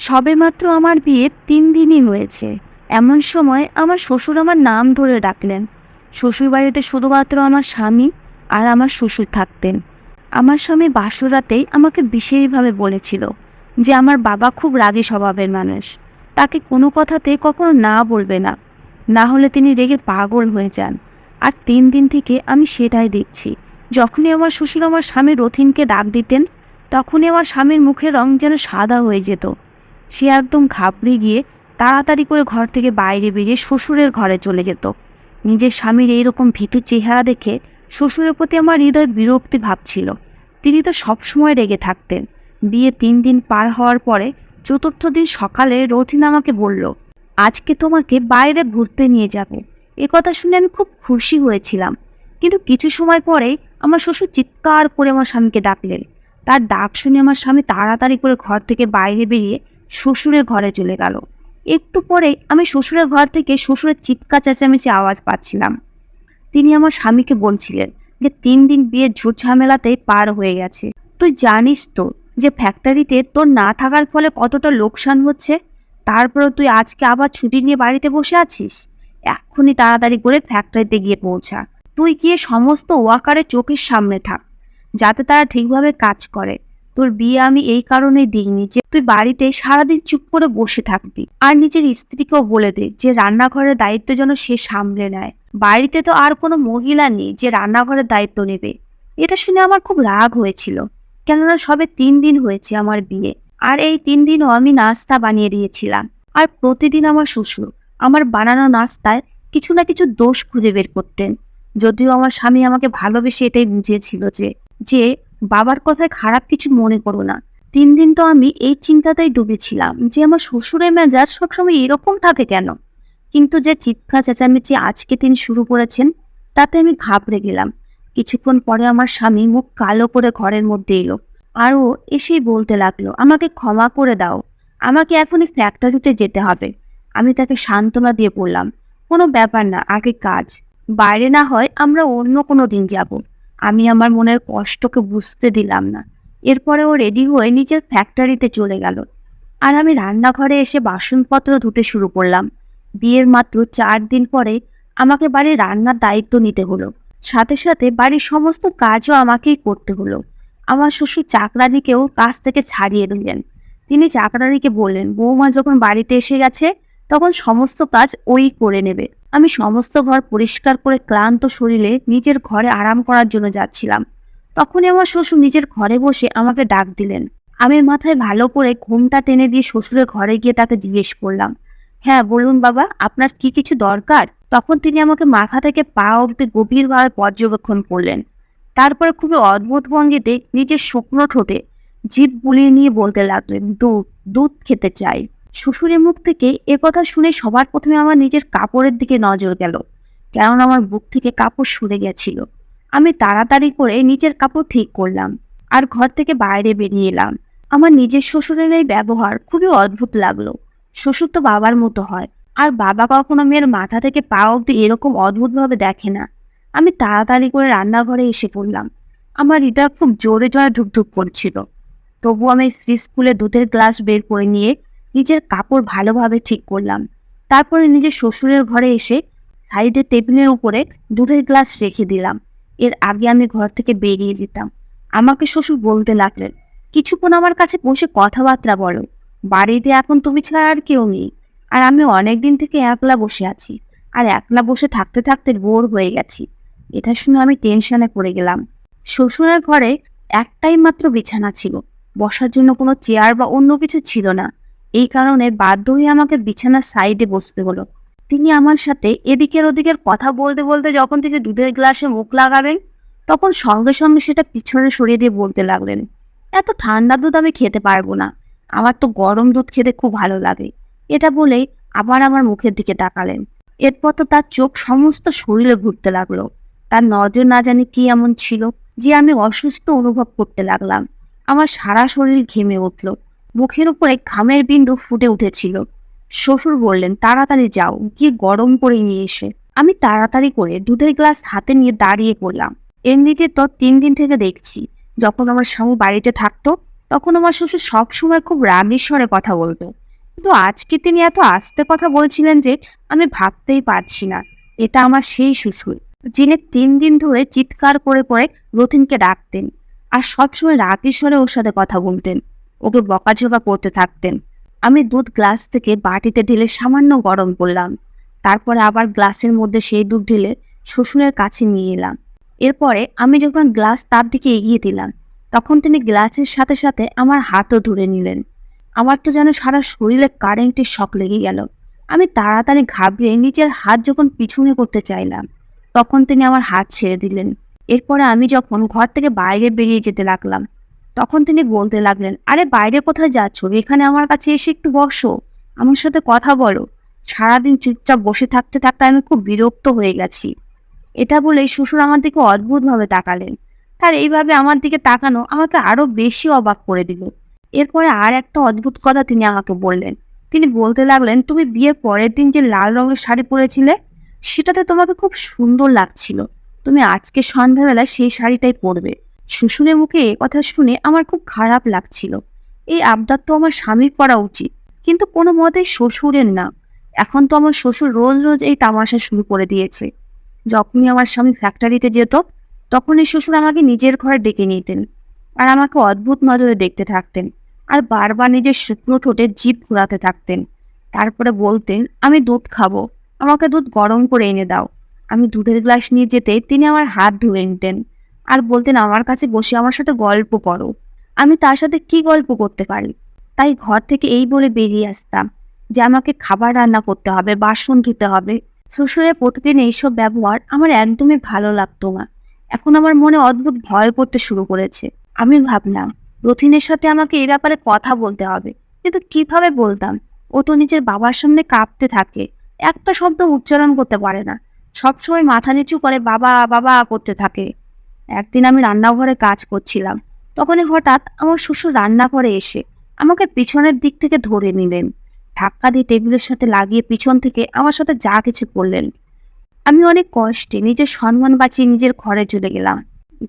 সবেমাত্র আমার বিয়ে ৩ দিনই হয়েছে। এমন সময় আমার শ্বশুর আমার নাম ধরে ডাকলেন। শ্বশুরবাড়িতে শুধুমাত্র আমার স্বামী আর আমার শ্বশুর থাকতেন। আমার স্বামী বাসরাতেই আমাকে বিশেষভাবে বলেছিল যে আমার বাবা খুব রাগী স্বভাবের মানুষ। তাকে কোনো কথাতেই কখনো না বলবে না, না হলে তিনি রেগে পাগল হয়ে যান। আর ৩ দিন থেকে আমি সেটাই দেখছি। যখনই আমার শ্বশুর আমার স্বামী রথিনকে ডাক দিতেন, তখনই আমার স্বামীর মুখের রং যেন সাদা হয়ে যেত। সে একদম ঘাবড়ে গিয়ে তাড়াতাড়ি করে ঘর থেকে বাইরে বেরিয়ে শ্বশুরের ঘরে চলে যেত। নিজের স্বামীর এইরকম ভীতু চেহারা দেখে শ্বশুরের প্রতি আমার হৃদয় বিরক্তি ভাবছিল। তিনি তো সবসময় রেগে থাকতেন। বিয়ে ৩ দিন পার হওয়ার পরে চতুর্থ দিন সকালে রথিন আমাকে বলল, আজকে তোমাকে বাইরে ঘুরতে নিয়ে যাবে। এ কথা শুনে আমি খুব খুশি হয়েছিলাম। কিন্তু কিছু সময় পরেই আমার শ্বশুর চিৎকার করে আমার স্বামীকে ডাকলেন। তার ডাক শুনে আমার স্বামী তাড়াতাড়ি করে ঘর থেকে বাইরে বেরিয়ে শ্বশুরের ঘরে চলে গেল। একটু পরে আমি শ্বশুরের ঘর থেকে শ্বশুরের চিৎকার চেঁচামেচি আওয়াজ পাচ্ছিলাম। তিনি আমার স্বামীকে বলছিলেন যে ৩ দিন বিয়ের ঝুট ঝামেলাতেই পার হয়ে গেছে। তুই জানিস তো যে ফ্যাক্টরিতে তোর না থাকার ফলে কতটা লোকসান হচ্ছে। তারপরে তুই আজকে আবার ছুটি নিয়ে বাড়িতে বসে আছিস। এক্ষুনি তাড়াতাড়ি করে ফ্যাক্টরিতে গিয়ে পৌঁছা। তুই গিয়ে সমস্ত ওয়াকারের চোখের সামনে থাক, যাতে তারা ঠিকভাবে কাজ করে। তোর বিয়ে আমি এই কারণেই দিইনি যে তুই বাড়িতে সারাদিন চুপ করে বসে থাকবি। আর নিজের স্ত্রীকেও বলে দে যে রান্নাঘরের দায়িত্ব যেন সে সামলে নেয়। বাড়িতে তো আর কোনো মহিলা নেই যে রান্নাঘরের দায়িত্ব নেবে। এটা শুনে আমার খুব রাগ হয়েছিল, কেননা সবে ৩ দিন হয়েছে আমার বিয়ে। আর এই ৩ দিনও আমি নাস্তা বানিয়ে দিয়েছিলাম। আর প্রতিদিন আমার শ্বশুর আমার বানানো নাস্তায় কিছু না কিছু দোষ খুঁজে বের করতেন। যদিও আমার স্বামী আমাকে ভালোবেসে এটাই বুঝিয়েছিল যে বাবার কথায় খারাপ কিছু মনে করো না। ৩ দিন তো আমি এই চিন্তাতেই ডুবেছিলাম যে আমার শ্বশুরের মেজাজ সবসময় এরকম থাকে কেন। কিন্তু যে চিৎকার চেঁচামেচি আজকে তিনি শুরু করেছেন, তাতে আমি ঘাবড়ে গেলাম। কিছুক্ষণ পরে আমার স্বামী মুখ কালো করে ঘরের মধ্যে এলো। আরও এসেই বলতে লাগলো, আমাকে ক্ষমা করে দাও, আমাকে এখনই ফ্যাক্টরিতে যেতে হবে। আমি তাকে সান্ত্বনা দিয়ে বললাম, কোনো ব্যাপার না, আগে কাজ। বাইরে না হয় আমরা অন্য কোনো দিন যাব। আমি আমার মনের কষ্টকে বুঝতে দিলাম না। এরপরে ও রেডি হয়ে নিজের ফ্যাক্টরিতে চলে গেল। আর আমি রান্নাঘরে এসে বাসনপত্র ধুতে শুরু করলাম। বিয়ের মাত্র ৪ দিন পরে আমাকে বাড়ির রান্নার দায়িত্ব নিতে হলো। সাথে সাথে বাড়ির সমস্ত কাজও আমাকেই করতে হলো। আমার শ্বশুর চাকরানিকেও কাজ থেকে ছাড়িয়ে দিলেন। তিনি চাকরানিকে বললেন, বৌমা যখন বাড়িতে এসে গেছে তখন সমস্ত কাজ ওই করে নেবে। আমি সমস্ত ঘর পরিষ্কার করে ক্লান্ত শরীরে নিজের ঘরে আরাম করার জন্য যাচ্ছিলাম। তখনই আমার শ্বশুর নিজের ঘরে বসে আমাকে ডাক দিলেন। আমি মাথায় ভালো করে ঘোমটা টেনে দিয়ে শ্বশুরের ঘরে গিয়ে তাকে জিজ্ঞেস করলাম, হ্যাঁ বলুন বাবা, আপনার কি কিছু দরকার? তখন তিনি আমাকে মাথা থেকে পা অবধি গভীরভাবে পর্যবেক্ষণ করলেন। তারপরে খুবই অদ্ভুত ভঙ্গিতে নিজের শুকনো ঠোঁটে জিভ বুলিয়ে নিয়ে বলতে লাগলেন, দুধ দুধ খেতে চাই। শ্বশুরের মুখ থেকে কথা শুনে সবার প্রথমে আমার নিজের কাপড়ের দিকে নজর গেল, কেননা আমার বুক থেকে কাপড় সরে গেছিল। আমি তাড়াতাড়ি করে নিজের কাপড় ঠিক করলাম আর ঘর থেকে বাইরে বেরিয়ে এলাম। আমার নিজের শ্বশুরের এই ব্যবহার খুবই অদ্ভুত লাগলো। শ্বশুর তো বাবার মতো হয়, আর বাবা কখনো মেয়ের মাথা থেকে পা অবধি এরকম অদ্ভুতভাবে দেখে না। আমি তাড়াতাড়ি করে রান্নাঘরে এসে পড়লাম। আমার হৃদয় খুব জোরে জোরে ধুকধুক করছিল। তবু আমি ফ্রিজ খুলে দুধের গ্লাস বের করে নিয়ে নিজের কাপড় ভালোভাবে ঠিক করলাম। তারপরে নিজের শ্বশুরের ঘরে এসে সাইডের টেবিলের উপরে দুধের গ্লাস রেখে দিলাম। এর আগে আমি ঘর থেকে বেরিয়ে যেতাম। আমাকে শ্বশুর বলতে লাগলেন, কিছুক্ষণ আমার কাছে বসে কথাবার্তা বলো। বাড়িতে এখন তুমি ছাড়া আর কেউ নেই, আর আমি অনেকদিন থেকে একলা বসে আছি, আর একলা বসে থাকতে থাকতে বোর হয়ে গেছি। এটা শুনে আমি টেনশনে পড়ে গেলাম। শ্বশুরের ঘরে একটাই মাত্র বিছানা ছিল, বসার জন্য কোনো চেয়ার বা অন্য কিছু ছিল না। এই কারণে বাধ্য হয়ে আমাকে বিছানার সাইডে বসতে হলো। তিনি আমার সাথে এদিকের ওদিকের কথা বলতে বলতে যখন তিনি দুধের গ্লাসে মুখ লাগাবেন, তখন সঙ্গে সঙ্গে সেটা পিছনে সরিয়ে দিয়ে বলতে লাগলেন, এত ঠান্ডা দুধ আমি খেতে পারবো না, আমার তো গরম দুধ খেতে খুব ভালো লাগে। এটা বলেই আবার আমার মুখের দিকে তাকালেন। এরপর তো তার চোখ সমস্ত শরীরে ঘুরতে লাগলো। তার নজর না জানি কি এমন ছিল যে আমি অসুস্থ অনুভব করতে লাগলাম। আমার সারা শরীর ঘেমে উঠল, মুখের উপরে ঘামের বিন্দু ফুটে উঠেছিল। শ্বশুর বললেন, তাড়াতাড়ি যাও, গিয়ে গরম করে নিয়ে এসে। আমি তাড়াতাড়ি করে দুধের গ্লাস হাতে নিয়ে দাঁড়িয়ে পড়লাম। এমনিতে তো 3 দিন থেকে দেখছি, যখন আমার স্বামী বাড়িতে থাকতো তখন আমার শ্বশুর সবসময় খুব রাগের স্বরে কথা বলতো, কিন্তু আজকে তিনি এত আস্তে কথা বলছিলেন যে আমি ভাবতেই পারছি না এটা আমার সেই শ্বশুর, যিনি 3 দিন ধরে চিৎকার করে করে রতিনকে ডাকতেন আর সবসময় রাগের স্বরে ওর সাথে কথা বলতেন, ওকে বকাঝকা করতে থাকতেন। আমি দুধ গ্লাস থেকে বাটিতে ঢেলে সামান্য গরম করলাম, তারপরে আবার গ্লাসের মধ্যে সেই দুধ ঢেলে শ্বশুরের কাছে নিয়ে এলাম। এরপরে আমি যখন গ্লাস তার দিকে এগিয়ে দিলাম, তখন তিনি গ্লাসের সাথে সাথে আমার হাতও ধরে নিলেন। আমার তো যেন সারা শরীরে কারেন্টের শক লেগে গেল। আমি তাড়াতাড়ি ঘাবড়ে নিজের হাত যখন পিছনে করতে চাইলাম, তখন তিনি আমার হাত ছেড়ে দিলেন। এরপরে আমি যখন ঘর থেকে বাইরে বেরিয়ে যেতে লাগলাম, তখন তিনি বলতে লাগলেন, আরে বাইরে কোথায় যাচ্ছ, এখানে আমার কাছে এসে একটু বসো, আমার সাথে কথা বলো। সারাদিন চুপচাপ বসে থাকতে থাকতে আমি খুব বিরক্ত হয়ে গেছি। এটা বলেই শ্বশুর আমার দিকে অদ্ভুতভাবে তাকালেন। তার এইভাবে আমার দিকে তাকানো আমাকে আরো বেশি অবাক করে দিল। এরপরে আর একটা অদ্ভুত কথা তিনি আমাকে বললেন। তিনি বলতে লাগলেন, তুমি বিয়ের পরের দিন যে লাল রঙের শাড়ি পরেছিলে, সেটাতে তোমাকে খুব সুন্দর লাগছিল, তুমি আজকে সন্ধ্যাবেলা সেই শাড়িটাই পরবে। শ্বশুরের মুখে এ কথা শুনে আমার খুব খারাপ লাগছিল। এই আবদার তো আমার স্বামীর করা উচিত, কিন্তু কোনো মতেই শ্বশুরের না। এখন তো আমার শ্বশুর রোজ রোজ এই তামাশা শুরু করে দিয়েছে। যখনই আমার স্বামী ফ্যাক্টরিতে যেত, তখনই শ্বশুর আমাকে নিজের ঘরে ডেকে নিতেন আর আমাকে অদ্ভুত নজরে দেখতে থাকতেন আর বারবার নিজের শুকনো ঠোঁটে জিভ ঘোরাতে থাকতেন। তারপরে বলতেন, আমি দুধ খাবো, আমাকে দুধ গরম করে এনে দাও। আমি দুধের গ্লাস নিয়ে যেতে তিনি আমার হাত ধরে নিতেন আর বলতেন, আমার কাছে বসে আমার সাথে গল্প করো। আমি তার সাথে কি গল্প করতে পারি? তাই ঘর থেকে এই বলে বেরিয়ে আসতাম যে আমাকে খাবার রান্না করতে হবে, বাসন ধুতে হবে। শ্বশুরের প্রতিদিন এইসব ব্যবহার আমার একদমই ভালো লাগতো না। এখন আমার মনে অদ্ভুত ভয় করতে শুরু করেছে। আমি ভাবলাম, রথিনের সাথে আমাকে এই ব্যাপারে কথা বলতে হবে, কিন্তু কিভাবে বলতাম? ও তো নিজের বাবার সামনে কাঁপতে থাকে, একটা শব্দ উচ্চারণ করতে পারে না, সবসময় মাথা নিচু করে বাবা বাবা করতে থাকে। একদিন আমি রান্নাঘরে কাজ করছিলাম, তখনই হঠাৎ আমার শ্বশুর রান্নাঘরে এসে আমাকে পিছনের দিক থেকে ধরে নিলেন, ধাক্কা দিয়ে টেবিলের সাথে লাগিয়ে পিছন থেকে আমার সাথে যা কিছু করলেন। আমি অনেক কষ্টে নিজের সম্মান বাঁচিয়ে নিজের ঘরে চলে গেলাম।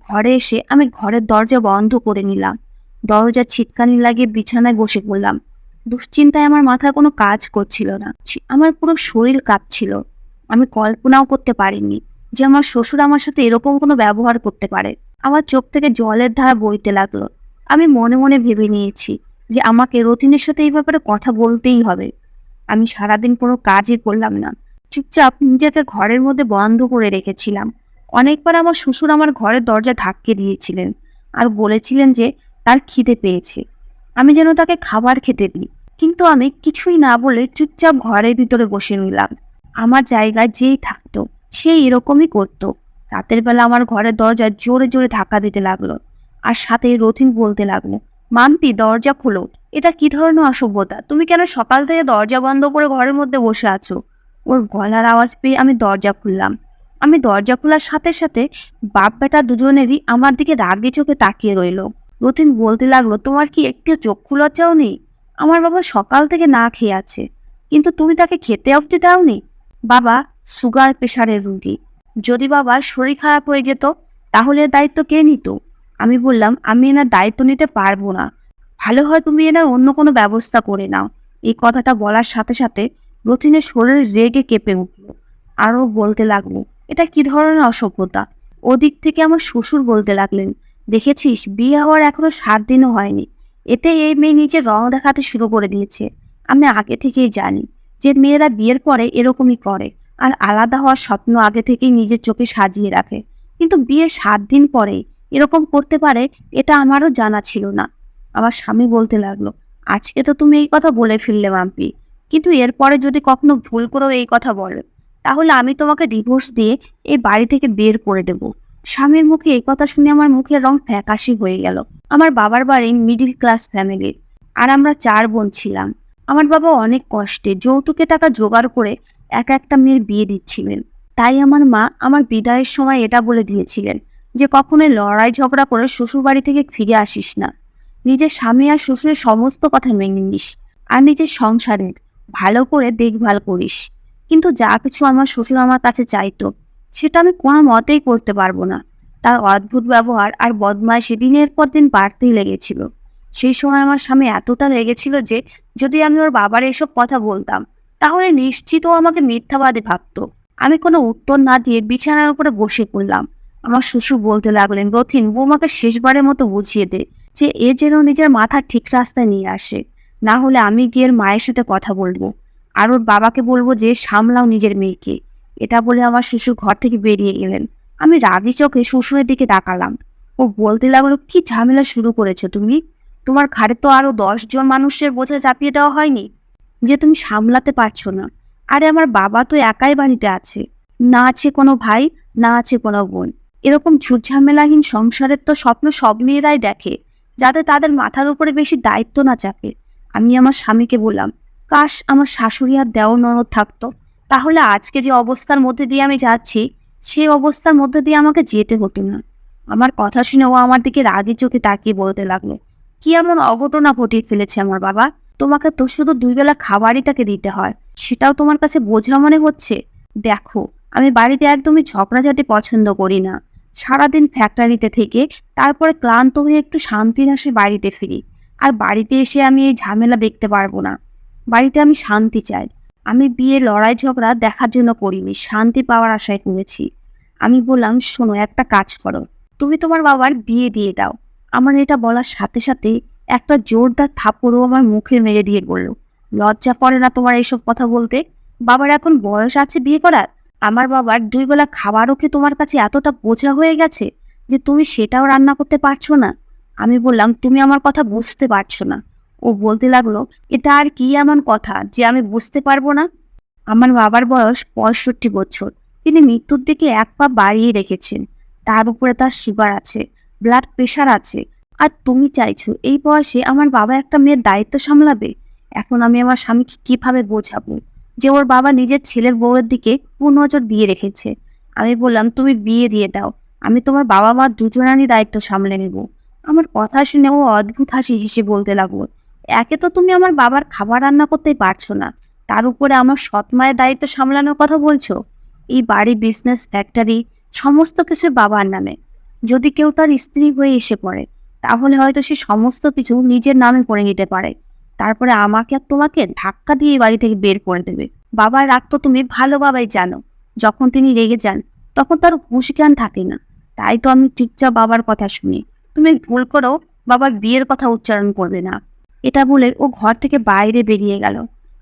ঘরে এসে আমি ঘরের দরজা বন্ধ করে নিলাম, দরজা ছিটকানি লাগিয়ে বিছানায় বসে পড়লাম। দুশ্চিন্তায় আমার মাথায় কোনো কাজ করছিল না, আমার পুরো শরীর কাঁপছিল। আমি কল্পনাও করতে পারিনি যে আমার শ্বশুর আমার সাথে এরকম কোনো ব্যবহার করতে পারে। আমার চোখ থেকে জলের ধারা বইতে লাগলো। আমি মনে মনে ভেবে নিয়েছি যে আমাকে রতিনের সাথে এই ব্যাপারে কথা বলতেই হবে। আমি সারাদিন কোনো কাজই করলাম না, চুপচাপ নিজেকে ঘরের মধ্যে বন্ধ করে রেখেছিলাম। অনেকবার আমার শ্বশুর আমার ঘরের দরজা ধাক্কে দিয়েছিলেন আর বলেছিলেন যে তার খিদে পেয়েছে, আমি যেন তাকে খাবার খেতে দিই, কিন্তু আমি কিছুই না বলে চুপচাপ ঘরের ভিতরে বসে নিলাম। আমার জায়গায় যেই থাকতো সেই এরকমই করতো। রাতের বেলা আমার ঘরের দরজা জোরে জোরে ধাক্কা দিতে লাগলো আর সাথে রথিন বলতে লাগলো, মাম্পি দরজা খোলো, এটা কি ধরনের অসভ্যতা, তুমি কেন সকাল থেকে দরজা বন্ধ করে ঘরের মধ্যে বসে আছো? ওর গলার আওয়াজ পেয়ে আমি দরজা খুললাম। আমি দরজা খোলার সাথে সাথে বাপ বেটা দুজনেরই আমার দিকে রাগে চোখে তাকিয়ে রইল। রতিন বলতে লাগলো, তোমার কি একটু চক্ষু লজ্জাও নেই? আমার বাবা সকাল থেকে না খেয়ে আছে, কিন্তু তুমি তাকে খেতে অবধি দাওনি। বাবা সুগার প্রেশারের রুগী, যদি বাবার শরীর খারাপ হয়ে যেত তাহলে এর দায়িত্ব কে নিত? আমি বললাম, আমি এনার দায়িত্ব নিতে পারবো না, ভালো হয় তুমি এনার অন্য কোনো ব্যবস্থা করে নাও। এই কথাটা বলার সাথে সাথে রতিনের শরীর রেগে কেঁপে উঠল। আরও বলতে লাগলো, এটা কি ধরনের অসভ্যতা? ওদিক থেকে আমার শ্বশুর বলতে লাগলেন, দেখেছিস, বিয়ে হওয়ার এখনো 7 দিনও হয়নি, এতে এই মেয়ে নিজের রং দেখাতে শুরু করে দিয়েছে। আমি আগে থেকেই জানি যে মেয়েরা বিয়ের পরে এরকমই করে আর আলাদা হওয়ার স্বপ্ন আগে থেকেই নিজের চোখে সাজিয়ে রাখে, কিন্তু বিয়ে 7 দিন পরে এরকম করতে পারে এটা আমারও জানা ছিল না। আমার স্বামী বলতে লাগলো, আজকে তো তুমি এই কথা বলে ফেললে মাম্পি, কিন্তু এরপরে যদি কখনো ভুল করেও এই কথা বলো, তাহলে আমি তোমাকে ডিভোর্স দিয়ে এই বাড়ি থেকে বের করে দেব। স্বামীর মুখে এই কথা শুনে আমার মুখের রং ফ্যাকাশে হয়ে গেল। আমার বাবার বাড়ি মিডিল ক্লাস ফ্যামিলি আর আমরা 4 বোন ছিলাম। আমার বাবা অনেক কষ্টে যৌতুকে টাকা জোগাড় করে একটা মেয়ের বিয়ে দিচ্ছিলেন। তাই আমার মা আমার বিদায়ের সময় এটা বলে দিয়েছিলেন যে কখনোই লড়াই ঝগড়া করে শ্বশুর বাড়ি থেকে ফিরে আসিস না, নিজের স্বামী আর শ্বশুরের সমস্ত কথা মেনে নিস আর নিজের সংসারের ভালো করে দেখভাল করিস। কিন্তু যা কিছু আমার শ্বশুর আমার কাছে চাইতো সেটা আমি কোনো মতেই করতে পারবো না। তার অদ্ভুত ব্যবহার আর বদমাইশি দিনের পর দিন বাড়তেই লেগেছিল। সেই সময় আমার স্বামী এতটা লেগেছিল যে যদি আমি ওর বাবার এসব কথা বলতাম তাহলে নিশ্চিত ও আমাকে মিথ্যাবাদী ভাবতো। আমি কোনো উত্তর না দিয়ে বিছানার উপরে বসে পড়লাম। আমার শ্বশুর বলতে লাগলেন, রথিন, বৌমাকে শেষবারের মতো বুঝিয়ে দে যে এ যেন নিজের মাথা ঠিক রাস্তায় নিয়ে আসে, না হলে আমি গিয়ে মায়ের সাথে কথা বলবো আর ওর বাবাকে বলবো যে সামলাও নিজের মেয়েকে। এটা বলে আমার শ্বশুর ঘর থেকে বেরিয়ে গেলেন। আমি রাগি চোখে শ্বশুরের দিকে তাকালাম। ও বলতে লাগলো, কি ঝামেলা শুরু করেছো তুমি? তোমার ঘাড়ে তো আরো 10 জন মানুষের বোঝা চাপিয়ে দেওয়া হয়নি যে তুমি সামলাতে পারছো না? আরে আমার বাবা তো একাই বাড়িতে আছে, না আছে কোনো ভাই, না আছে কোনো বোন। এরকম ঝুটঝামেলাহীন সংসারের তো স্বপ্ন সব মেয়েরাই দেখে, যাতে তাদের মাথার উপরে বেশি দায়িত্ব না চাপে। আমি আমার স্বামীকে বললাম, কাশ আমার শাশুড়ি আর দেওর ননদ থাকতো, তাহলে আজকে যে অবস্থার মধ্যে দিয়ে আমি যাচ্ছি সেই অবস্থার মধ্যে দিয়ে আমাকে যেতে হতো না। আমার কথা শুনে ও আমার দিকে রাগি চোখে তাকিয়ে বলতে লাগলো, কি এমন অঘটনা ঘটিয়ে ফেলেছে আমার বাবা? তোমাকে তো শুধু 2 বেলা খাবারই তাকে দিতে হয়, সেটাও তোমার কাছে বোঝা মনে হচ্ছে? দেখো, আমি বাড়িতে একদমই ঝগড়াঝাটি পছন্দ করি না। সারাদিন ফ্যাক্টরিতে থেকে তারপরে ক্লান্ত হয়ে একটু শান্তির আসে বাড়িতে ফিরি, আর বাড়িতে এসে আমি এই ঝামেলা দেখতে পারবো না। বাড়িতে আমি শান্তি চাই। আমি বিয়ে লড়াই ঝগড়া দেখার জন্য করিনি, শান্তি পাওয়ার আশায় করেছি। আমি বললাম, শোনো, একটা কাজ করো, তুমি তোমার বাবার বিয়ে দিয়ে দাও। আমার এটা বলার সাথে সাথে একটা জোরদার থাপ্পড়ও আমার মুখে মেরে দিয়ে বলল, লজ্জা করে না তোমার এইসব কথা বলতে? বাবার এখন বয়স আছে বিয়ে করার? আমার বাবার 2 বেলা খাবারও কি তোমার কাছে এতটা বোঝা হয়ে গেছে যে তুমি সেটাও রান্না করতে পারছো না? আমি বললাম, তুমি আমার কথা বুঝতে পারছো না। ও বলতে লাগলো, এটা আর কি এমন কথা যে আমি বুঝতে পারবো না? আমার বাবার বয়স 65 বছর। তিনি মৃত্যুর দিকে 1 পা বাড়িয়ে রেখেছেন। তার উপরে তার সুগার আছে, ব্লাড প্রেশার আছে। আর তুমি চাইছো এই বয়সে আমার বাবা একটা মেয়ের দায়িত্ব সামলাবে? এখন আমি আমার স্বামীকে কিভাবে বোঝাবো যে ওর বাবা নিজের ছেলের বউয়ের দিকে কুনজর দিয়ে রেখেছে? আমি বললাম, তুমি বিয়ে দিয়ে দাও, আমি তোমার বাবা মা দুজনারই দায়িত্ব সামলে নেব। আমার কথা শুনে ও অদ্ভুত হাসি হেসে বলতে লাগলো, একে তো তুমি আমার বাবার খাবার রান্না করতেই পারছো না, তার উপরে আমার সৎ মায়ের দায়িত্ব সামলানোর কথা বলছো? এই বাড়ি, বিজনেস, ফ্যাক্টরি সমস্ত কিছু বাবার নামে। যদি কেউ তার স্ত্রী হয়ে এসে পড়ে তাহলে হয়তো সে সমস্ত কিছু নিজের নামে করে নিতে পারে, তারপরে আমাকে আর তোমাকে ধাক্কা দিয়ে এই বাড়ি থেকে বের করে দেবে। বাবার রাগ তো তুমি ভালোভাবেই জানো। যখন তিনি রেগে যান তখন তার হুঁশ জ্ঞান থাকে না। তাই তো আমি চুপচাপ বাবার কথা শুনি। তুমি ভুল করেও বাবার বিয়ের কথা উচ্চারণ করবে না। এটা বলে ও ঘর থেকে বাইরে বেরিয়ে গেল।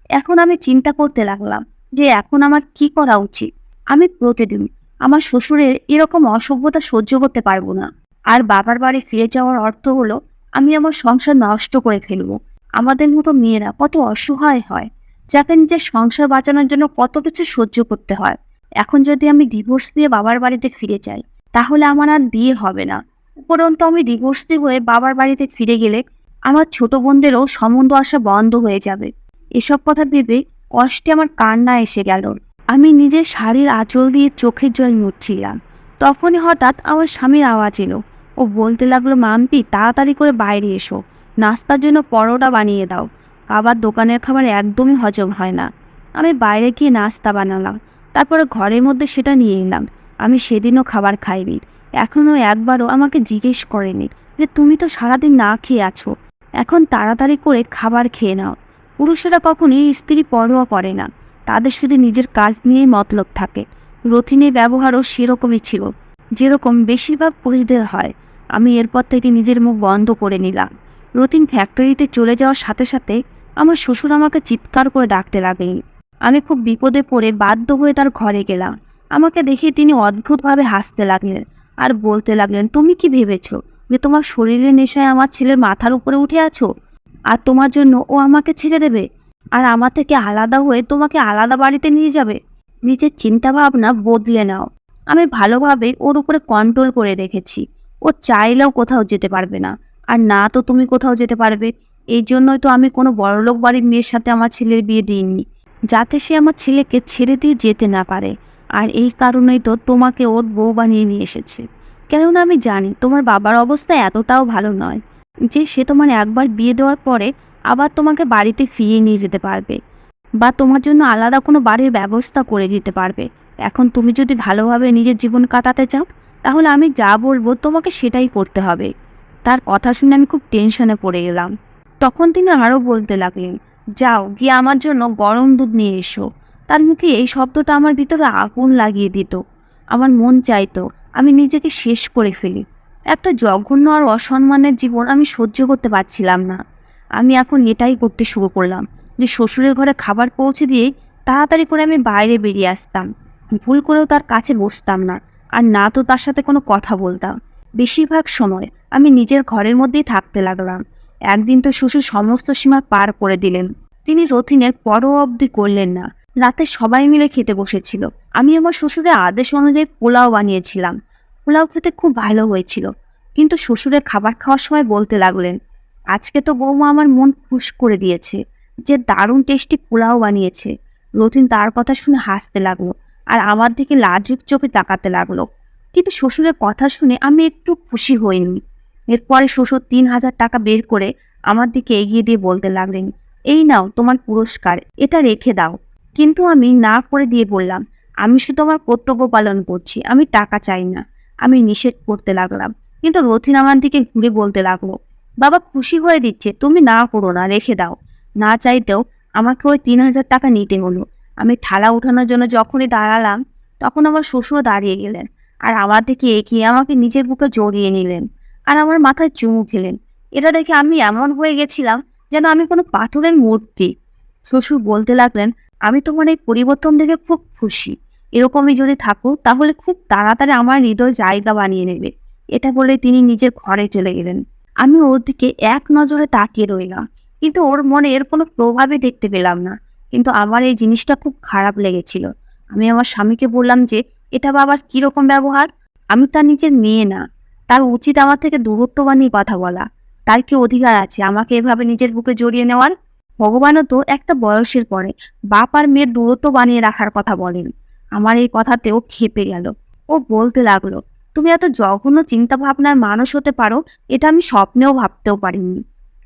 এখন আমি চিন্তা করতে লাগলাম যে এখন আমার কি করা উচিত। আমি প্রতিদিন আমার শ্বশুরের এরকম অসভ্যতা সহ্য করতে পারবো না। আর বাবার বাড়ি ফিরে যাওয়ার অর্থ হলো আমি আমার সংসার নষ্ট করে ফেলবো। আমাদের মতো মেয়েরা কত অসহায় হয়, যাকে নিজের সংসার বাঁচানোর জন্য কত কিছু সহ্য করতে হয়। এখন যদি আমি ডিভোর্স দিয়ে বাবার বাড়িতে ফিরে যাই তাহলে আমার আর বিয়ে হবে না। উপরন্তু আমি ডিভোর্স দিয়ে হয়ে বাবার বাড়িতে ফিরে গেলে আমার ছোট বোনদেরও সম্বন্ধ আসা বন্ধ হয়ে যাবে। এসব কথা ভেবে কষ্টে আমার কান্না এসে গেল। আমি নিজের শাড়ির আঁচল দিয়ে চোখের জল মুছছিলাম। তখনই হঠাৎ আমার স্বামীর আওয়াজ এলো। ও বলতে লাগলো, মাম্পি, তাড়াতাড়ি করে বাইরে এসো, নাস্তার জন্য পরোটা বানিয়ে দাও। বাবার দোকানের খাবার একদমই হজম হয় না। আমি বাইরে গিয়ে নাস্তা বানালাম, তারপরে ঘরের মধ্যে সেটা নিয়ে এলাম। আমি সেদিনও খাবার খাইনি। এখনও একবারও আমাকে জিজ্ঞেস করেনি যে তুমি তো সারাদিন না খেয়ে আছো, এখন তাড়াতাড়ি করে খাবার খেয়ে নাও। পুরুষেরা কখনই স্ত্রী পরোয়া করে না, তাদের শুধু নিজের কাজ নিয়েই মতলব থাকে। রথিনের ব্যবহারও সেরকমই ছিল, যেরকম বেশিরভাগ পুরুষদের হয়। আমি এরপর থেকে নিজের মুখ বন্ধ করে নিলাম। রথিন ফ্যাক্টরিতে চলে যাওয়ার সাথে সাথে আমার শ্বশুর আমাকে চিৎকার করে ডাকতে লাগলেন। আমি খুব বিপদে পড়ে বাধ্য হয়ে তার ঘরে গেলাম। আমাকে দেখে তিনি অদ্ভুতভাবে হাসতে লাগলেন আর বলতে লাগলেন, তুমি কি ভেবেছো যে তোমার শরীরের নেশায় আমার ছেলের মাথার উপরে উঠে আছো আর তোমার জন্য ও আমাকে ছেড়ে দেবে আর আমার থেকে আলাদা হয়ে তোমাকে আলাদা বাড়িতে নিয়ে যাবে? নিজের চিন্তাভাবনা বদলে নাও। আমি ভালোভাবে ওর উপরে কন্ট্রোল করে রেখেছি। ও চাইলেও কোথাও যেতে পারবে না, আর না তো তুমি কোথাও যেতে পারবে। এই জন্যই তো আমি কোনো বড়লোক বাড়ির মেয়ের সাথে আমার ছেলের বিয়ে দিইনি, যাতে সে আমার ছেলেকে ছেড়ে দিয়ে যেতে না পারে। আর এই কারণেই তো তোমাকে ওর বউ বানিয়ে নিয়ে এসেছে। কেননা আমি জানি তোমার বাবার অবস্থা এতটাও ভালো নয় যে সে তোমার একবার বিয়ে দেওয়ার পরে আবার তোমাকে বাড়িতে ফিরিয়ে নিয়ে যেতে পারবে বা তোমার জন্য আলাদা কোনো বাড়ির ব্যবস্থা করে দিতে পারবে। এখন তুমি যদি ভালোভাবে নিজের জীবন কাটাতে চাও তাহলে আমি যা বলবো তোমাকে সেটাই করতে হবে। তার কথা শুনে আমি খুব টেনশনে পড়ে গেলাম। তখন তিনি আরও বলতে লাগলেন, যাও গিয়ে আমার জন্য গরম দুধ নিয়ে এসো। তার মুখে এই শব্দটা আমার ভিতরে আগুন লাগিয়ে দিত। আমার মন চাইতো আমি নিজেকে শেষ করে ফেলি। একটা জঘন্য আর অসম্মানের জীবন আমি সহ্য করতে পারছিলাম না। আমি এখন এটাই করতে শুরু করলাম যে শ্বশুরের ঘরে খাবার পৌঁছে দিয়ে তাড়াতাড়ি করে আমি বাইরে বেরিয়ে আসতাম। ভুল করেও তার কাছে বসতাম না, আর না তো তার সাথে কোনো কথা বলতাম। বেশিরভাগ সময় আমি নিজের ঘরের মধ্যেই থাকতে লাগলাম। একদিন তো শ্বশুর সমস্ত সীমা পার করে দিলেন। তিনি রথিনের পরও অবধি করলেন না। রাতে সবাই মিলে খেতে বসেছিল। আমি আমার শ্বশুরের আদেশ অনুযায়ী পোলাও বানিয়েছিলাম। পোলাও খেতে খুব ভালো হয়েছিল, কিন্তু শ্বশুরের খাবার খাওয়ার সময় বলতে লাগলেন, আজকে তো বৌমা আমার মন খুশ করে দিয়েছে, যে দারুণ টেস্টি পোলাও বানিয়েছে। রথিন তার কথা শুনে হাসতে লাগলো আর আমার দিকে লাজুক চোখে তাকাতে লাগলো। কিন্তু শ্বশুরের কথা শুনে আমি একটু খুশি হইনি। এরপরে শ্বশুর 3,000 টাকা বের করে আমার দিকে এগিয়ে দিয়ে বলতে লাগলেন, এই নাও তোমার পুরস্কার, এটা রেখে দাও। কিন্তু আমি না করে দিয়ে বললাম, আমি শুধু আমার কর্তব্য পালন করছি, আমি টাকা চাই না। আমি নিষেধ করতে লাগলাম, কিন্তু রথিন আমার দিকে ঘুরে বলতে লাগলো, বাবা খুশি হয়ে দিচ্ছে, তুমি না করো না, রেখে দাও। না চাইতেও আমাকে ওই 3,000 টাকা নিতে হলো। আমি থালা উঠানোর জন্য যখনই দাঁড়ালাম, তখন আমার শ্বশুর দাঁড়িয়ে গেলেন আর আমার দিকে এগিয়ে আমাকে নিজের বুকে জড়িয়ে নিলেন আর আমার মাথায় চুমু খেলেন। এটা দেখে আমি এমন হয়ে গেছিলাম যেন আমি কোনো পাথরের মূর্তি। শ্বশুর বলতে লাগলেন, আমি তোমার এই পরিবর্তন দেখে খুব খুশি। এরকমই যদি থাকো তাহলে খুব তাড়াতাড়ি আমার হৃদয় জায়গা বানিয়ে নেবে। এটা বলে তিনি নিজের ঘরে চলে গেলেন। আমি ওর দিকে এক নজরে তাকিয়ে রইলাম, কিন্তু ওর মনে এর কোনো প্রভাবই দেখতে পেলাম না। কিন্তু আমার এই জিনিসটা খুব খারাপ লেগেছিল। আমি আমার স্বামীকে বললাম যে, এটা বাবার কীরকম ব্যবহার? আমি তার নিজের মেয়ে না, তার উচিত আমার থেকে দূরত্ব বানিয়ে কথা বলা। তার কি অধিকার আছে আমাকে এভাবে নিজের বুকে জড়িয়ে নেওয়ার? ভগবানও তো একটা বয়সের পরে বাপ আর মেয়ের দূরত্ব বানিয়ে রাখার কথা বলেন। আমার এই কথাতেও ক্ষেপে গেল। ও বলতে লাগলো, তুমি এত জঘন্য চিন্তা ভাবনার মানুষ হতে পারো, এটা আমি স্বপ্নেও ভাবতেও পারিনি।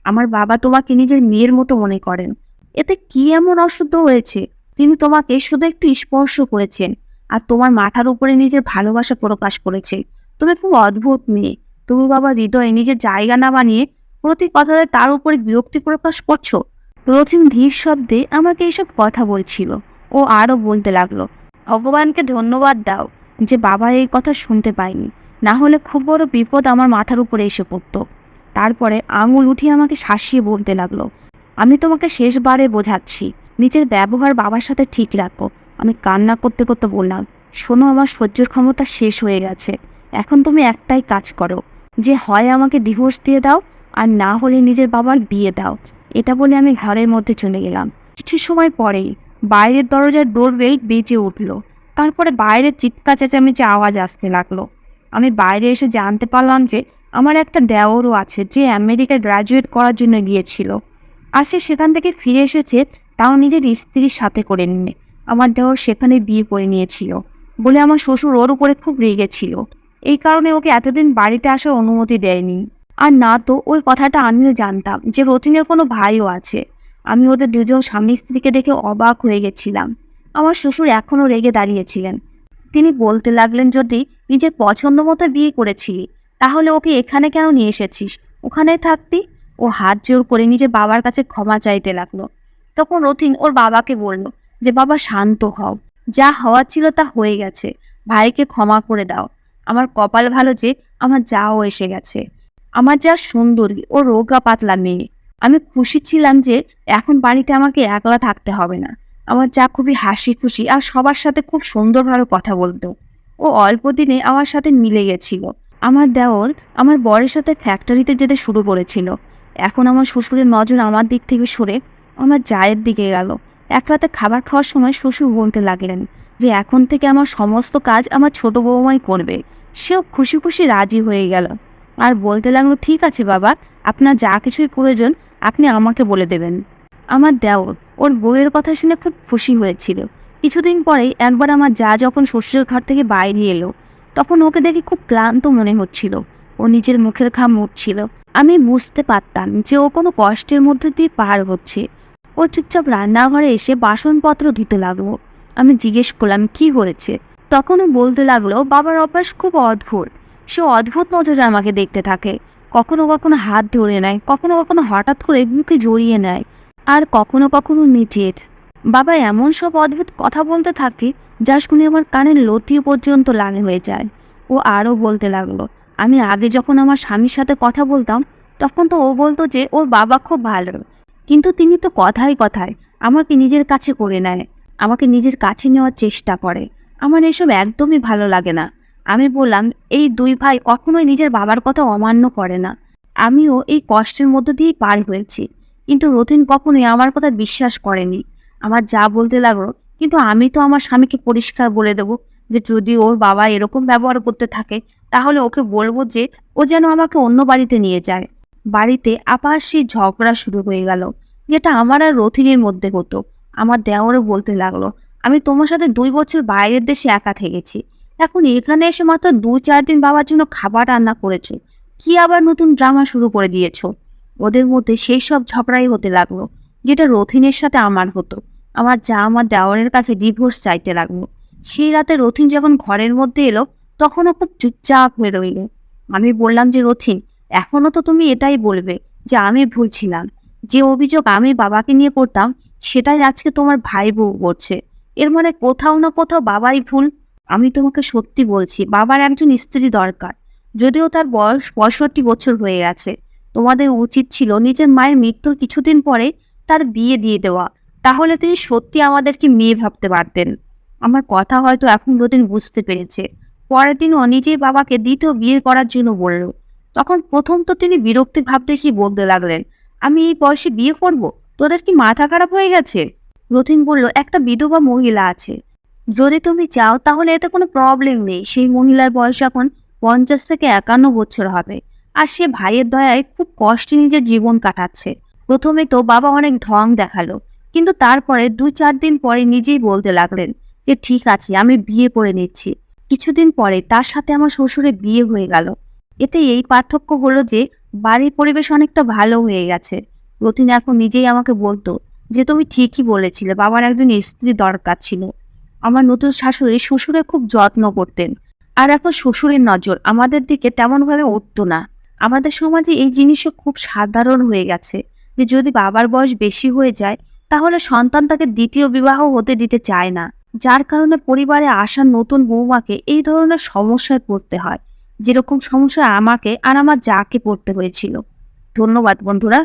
আমার বাবা তোমাকে নিজের মেয়ের মতো মনে করেন। এতে কি এমন অশুদ্ধ হয়েছে? তিনি তোমাকে শুধু একটু স্পর্শ করেছেন আর তোমার মাথার উপরে নিজের ভালোবাসা প্রকাশ করেছে। তুমি খুব অদ্ভুত মেয়ে। তুমি বাবার হৃদয়ে নিজের জায়গা না বানিয়ে প্রতি কথাতে তার উপরে বিরক্তি প্রকাশ করছো। রথিন ধীর শব্দে আমাকে এইসব কথা বলছিল। ও আরও বলতে লাগলো, ভগবানকে ধন্যবাদ দাও যে বাবা এই কথা শুনতে পায়নি, না হলে খুব বড় বিপদ আমার মাথার উপরে এসে পড়তো। তারপরে আঙুল উঠিয়ে আমাকে শাসিয়ে বলতে লাগলো, আমি তোমাকে শেষবারে বোঝাচ্ছি, নিজের ব্যবহার বাবার সাথে ঠিক রাখো। আমি কান্না করতে করতে বললাম, শোনো, আমার সহ্যের ক্ষমতা শেষ হয়ে গেছে। এখন তুমি একটাই কাজ করো, যে হয় আমাকে ডিভোর্স দিয়ে দাও আর না হলে নিজের বাবার বিয়ে দাও। এটা বলে আমি ঘরের মধ্যে চলে গেলাম। কিছু সময় পরেই বাইরের দরজার ডোরবেল বেজে উঠল। তারপরে বাইরের চিৎকার চেঁচামেচি আওয়াজ আসতে লাগলো। আমি বাইরে এসে জানতে পারলাম যে আমার একটা দেওরও আছে, যে আমেরিকায় গ্র্যাজুয়েট করার জন্য গিয়েছিল, আর সে সেখান থেকে ফিরে এসেছে, তাও নিজের স্ত্রীর সাথে করে নিয়ে। আমার দেওর সেখানে বিয়ে করে নিয়েছিল বলে আমার শ্বশুর ওর উপরে খুব রেগেছিল। এই কারণে ওকে এতদিন বাড়িতে আসার অনুমতি দেয়নি। আর না তো ওই কথাটা আমিও জানতাম যে রতিনের কোনো ভাইও আছে। আমি ওদের দুজন স্বামী স্ত্রীকে দেখে অবাক হয়ে গেছিলাম। আমার শ্বশুর এখনও রেগে দাঁড়িয়েছিলেন। তিনি বলতে লাগলেন, যদি নিজের পছন্দ মতো বিয়ে করেছিলি তাহলে ওকে এখানে কেন নিয়ে এসেছিস? ওখানেই থাকতি। ও হাত জোর করে নিজের বাবার কাছে ক্ষমা চাইতে লাগলো। তখন রথিন ওর বাবাকে বলল যে, বাবা শান্ত হও, যা হওয়ার ছিল তা হয়ে গেছে, ভাইকে ক্ষমা করে দাও। আমার কপাল ভালো যে আমার যাও এসে গেছে। আমার যা সুন্দরী ও রোগা পাতলা মেয়ে। আমি খুশি ছিলাম যে এখন বাড়িতে আমাকে একলা থাকতে হবে না। আমার যা খুবই হাসি খুশি আর সবার সাথে খুব সুন্দরভাবে কথা বলতো। ও অল্প দিনে আমার সাথে মিলে গেছিল। আমার দেওর আমার বরের সাথে ফ্যাক্টরিতে যেতে শুরু করেছিল। এখন আমার শ্বশুরের নজর আমার দিক থেকে সরে আমার জায়ের দিকে গেল। এক রাতে খাবার খাওয়ার সময় শ্বশুর বলতে লাগলেন যে এখন থেকে আমার সমস্ত কাজ আমার ছোট বৌমাই করবে। সেও খুশি খুশি রাজি হয়ে গেল আর বলতে লাগলো, ঠিক আছে বাবা, আপনার যা কিছুই প্রয়োজন আপনি আমাকে বলে দেবেন। আমার দেওর ওর বউয়ের কথা শুনে খুব খুশি হয়েছিল। কিছুদিন পরেই একবার আমার যা যখন শ্বশুরের ঘর থেকে বাইরে এলো, তখন ওকে দেখে খুব ক্লান্ত মনে হচ্ছিল। ও নিজের মুখের ঘাম মুছছিল। আমি বুঝতে পারতাম যে ও কোনো কষ্টের মধ্যে দিয়ে পার হচ্ছে। ও চুপচাপ রান্নাঘরে এসে বাসনপত্র ধুতে লাগলো। আমি জিজ্ঞেস করলাম, কি হয়েছে? তখন ও বলতে লাগলো, বাবার অভ্যাস খুব অদ্ভুত। সে অদ্ভুত নজরে আমাকে দেখতে থাকে। কখনো কখনো হাত ধরে নেয়, কখনো কখনো হঠাৎ করে বুকে জড়িয়ে নেয়, আর কখনো কখনো নিজের। বাবা এমন সব অদ্ভুত কথা বলতে থাকে যা শুনে আমার কানের লতি পর্যন্ত লাল হয়ে যায়। ও আরও বলতে লাগলো, আমি আগে যখন আমার স্বামীর সাথে কথা বলতাম তখন তো ও বলতো যে ওর বাবা খুব ভালো, কিন্তু তিনি তো কথায় কথায় আমাকে নিজের কাছে করে নেয়, আমাকে নিজের কাছে নেওয়ার চেষ্টা করে। আমার এসব একদমই ভালো লাগে না। আমি বললাম, এই দুই ভাই কখনোই নিজের বাবার কথা অমান্য করে না। আমিও এই কষ্টের মধ্য দিয়েই পার হয়েছি, কিন্তু রতিন কখনোই আমার কথা বিশ্বাস করেনি। আমার যা বলতে লাগলো, কিন্তু আমি তো আমার স্বামীকে পরিষ্কার বলে দেবো যে যদি ওর বাবা এরকম ব্যবহার করতে থাকে তাহলে ওকে বলবো যে ও যেন আমাকে অন্য বাড়িতে নিয়ে যায়। বাড়িতে আবার সেই ঝগড়া শুরু হয়ে গেল, যেটা আমার আর রথিনের মধ্যে হতো। আমার দেওরও বলতে লাগলো, আমি তোমার সাথে 2 বছর বাইরের দেশে একা থেকেছি, এখন এখানে এসে মাত্র 2-4 দিন বাবার জন্য খাবার রান্না করেছো, কি আবার নতুন ড্রামা শুরু করে দিয়েছো। ওদের মধ্যে সেই সব ঝগড়াই হতে লাগলো, যেটা রথিনের সাথে আমার হতো। আমার যা আমার দেওরের কাছে ডিভোর্স চাইতে লাগলো। সেই রাতে রথিন যখন ঘরের মধ্যে এলো তখনও খুব চুপচাপ হয়ে রইল। আমি বললাম যে রথিন, এখনো তো তুমি এটাই বলবে যে আমি ভুল ছিলাম, যে অভিযোগ আমি বাবাকে নিয়ে করতাম সেটাই আজকে তোমার ভাই বউ করছে, এর মানে কোথাও না কোথাও বাবাই ভুল। আমি তোমাকে সত্যি বলছি, বাবার একজন স্ত্রী দরকার, যদিও তার বয়স 65 বছর হয়ে গেছে। তোমাদের উচিত ছিল নিজের মায়ের মৃত্যুর কিছুদিন পরে তার বিয়ে দিয়ে দেওয়া, তাহলে তিনি সত্যি আমাদেরকে মেয়ে ভাবতে পারতেন। আমার কথা হয়তো এখন রতিন বুঝতে পেরেছে। পরের দিন ও নিজেই বাবাকে দ্বিতীয় বিয়ে করার জন্য বলল। তখন প্রথম তো তিনি বিরক্তি ভাব দেখিয়ে বলতে লাগলেন, আমি এই বয়সে বিয়ে করব? তোদের কি মাথা খারাপ হয়ে গেছে? রতিন বলল, একটা বিধবা মহিলা আছে, যদি তুমি চাও তাহলে এতে কোনো প্রবলেম নেই। সেই মহিলার বয়স এখন 50 থেকে 51 বছর হবে, আর সে ভাইয়ের দয়ায় খুব কষ্টে নিজের জীবন কাটাচ্ছে। প্রথমে তো বাবা অনেক ঢং দেখালো, কিন্তু তারপরে 2-4 দিন পরে নিজেই বলতে লাগলেন যে ঠিক আছে, আমি বিয়ে করে নিচ্ছি। কিছুদিন পরে তার সাথে আমার শ্বশুরের বিয়ে হয়ে গেল। এতে এই পার্থক্য হলো যে বাড়ির পরিবেশ অনেকটা ভালো হয়ে গেছে। রতিন এখন নিজেই আমাকে বলতো যে তুমি ঠিকই বলেছিলে, বাবার একজন স্ত্রী দরকার ছিল। আমার নতুন শাশুড়ি শ্বশুরে খুব যত্ন করতেন, আর এখন শ্বশুরের নজর আমাদের দিকে তেমনভাবে উঠতো না। আমাদের সমাজে এই জিনিসও খুব সাধারণ হয়ে গেছে যে যদি বাবার বয়স বেশি হয়ে যায় তাহলে সন্তান তাকে দ্বিতীয় বিবাহ হতে দিতে চায় না, যার কারণে পরিবারে আসা নতুন বৌমাকে এই ধরনের সমস্যায় পড়তে হয়, যেরকম সমস্যা আমাকে আর আমার যাকে পড়তে হয়েছিল। ধন্যবাদ বন্ধুরা।